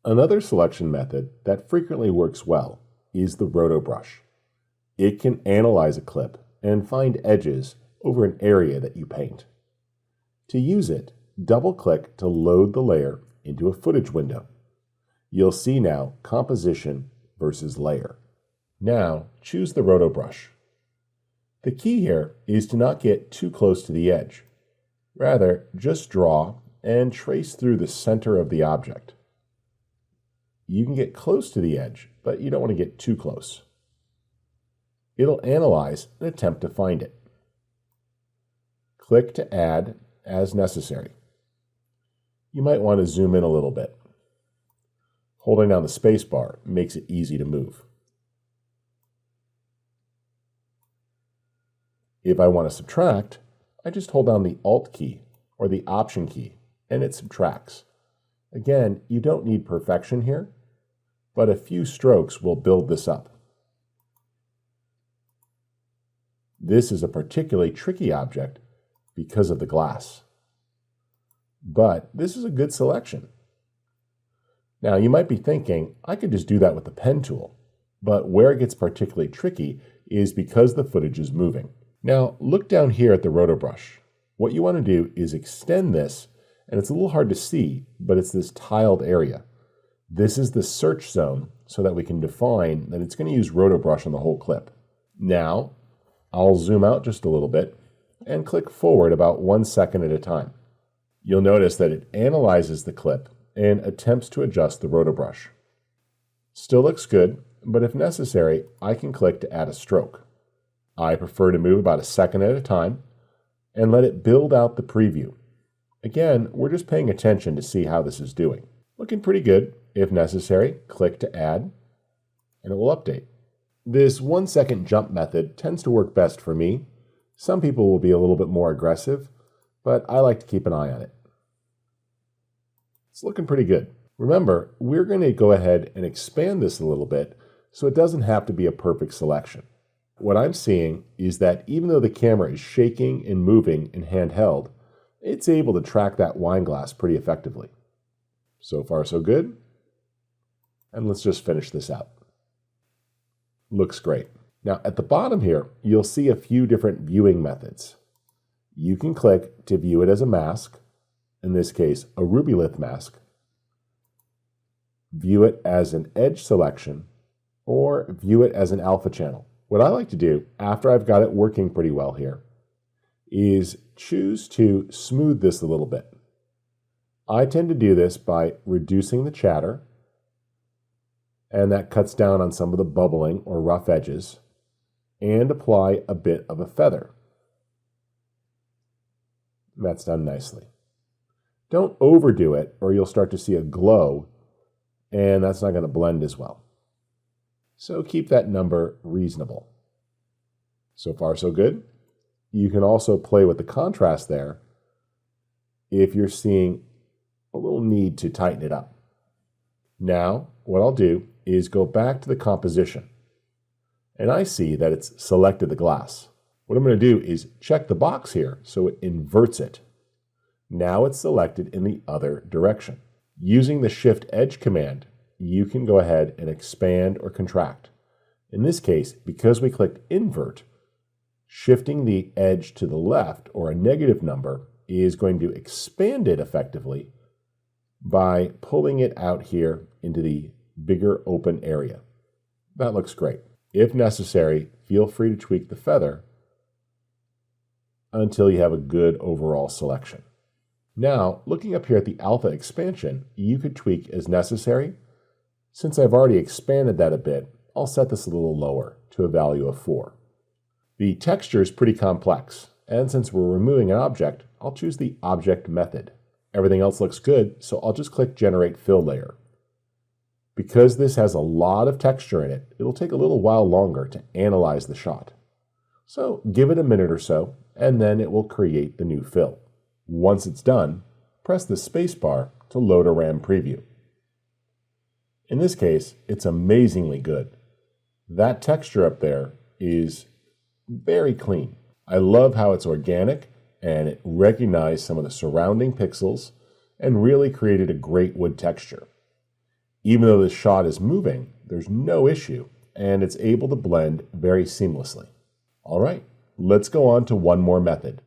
Another selection method that frequently works well is the Roto Brush. It can analyze a clip and find edges over an area that you paint. To use it, double-click to load the layer into a footage window. You'll see now composition versus layer. Now choose the Roto Brush. The key here is to not get too close to the edge. Rather, just draw and trace through the center of the object. You can get close to the edge, but you don't want to get too close. It'll analyze and attempt to find it. Click to add as necessary. You might want to zoom in a little bit. Holding down the space bar makes it easy to move. If I want to subtract, I just hold down the Alt key or the Option key and it subtracts. Again, you don't need perfection here, but a few strokes will build this up. This is a particularly tricky object because of the glass. But this is a good selection. Now you might be thinking, I could just do that with the pen tool, but where it gets particularly tricky is because the footage is moving. Now look down here at the Roto Brush. What you want to do is extend this, and it's a little hard to see, but it's this tiled area. This is the search zone so that we can define that it's going to use Roto Brush on the whole clip. Now I'll zoom out just a little bit and click forward about 1 second at a time. You'll notice that it analyzes the clip and attempts to adjust the Roto Brush. Still looks good, but if necessary, I can click to add a stroke. I prefer to move about 1 second at a time and let it build out the preview. Again, we're just paying attention to see how this is doing. Looking pretty good. If necessary, click to add, and it will update. This 1 second jump method tends to work best for me. Some people will be a little bit more aggressive, but I like to keep an eye on it. It's looking pretty good. Remember, we're going to go ahead and expand this a little bit so it doesn't have to be a perfect selection. What I'm seeing is that even though the camera is shaking and moving in handheld, it's able to track that wine glass pretty effectively. So far, so good. And let's just finish this out. Looks great. Now at the bottom here, you'll see a few different viewing methods. You can click to view it as a mask, in this case, a Rubylith mask, view it as an edge selection, or view it as an alpha channel. What I like to do, after I've got it working pretty well here, is choose to smooth this a little bit. I tend to do this by reducing the chatter, and that cuts down on some of the bubbling or rough edges, and apply a bit of a feather. That's done nicely. Don't overdo it or you'll start to see a glow, and that's not going to blend as well. So keep that number reasonable. So far, so good. You can also play with the contrast there if you're seeing a little need to tighten it up. Now, what I'll do is go back to the composition, and I see that it's selected the glass. What I'm going to do is check the box here so it inverts it. Now it's selected in the other direction. Using the Shift Edge command, you can go ahead and expand or contract. In this case, because we clicked invert, shifting the edge to the left or a negative number is going to expand it effectively by pulling it out here into the bigger open area. That looks great. If necessary, feel free to tweak the feather until you have a good overall selection. Now, looking up here at the alpha expansion, you could tweak as necessary. Since I've already expanded that a bit, I'll set this a little lower to a value of 4. The texture is pretty complex, and since we're removing an object, I'll choose the object method. Everything else looks good, so I'll just click Generate Fill Layer. Because this has a lot of texture in it, it'll take a little while longer to analyze the shot. So give it a minute or so, and then it will create the new fill. Once it's done, press the spacebar to load a RAM preview. In this case, it's amazingly good. That texture up there is very clean. I love how it's organic and it recognized some of the surrounding pixels and really created a great wood texture. Even though this shot is moving, there's no issue, and it's able to blend very seamlessly. All right, let's go on to one more method.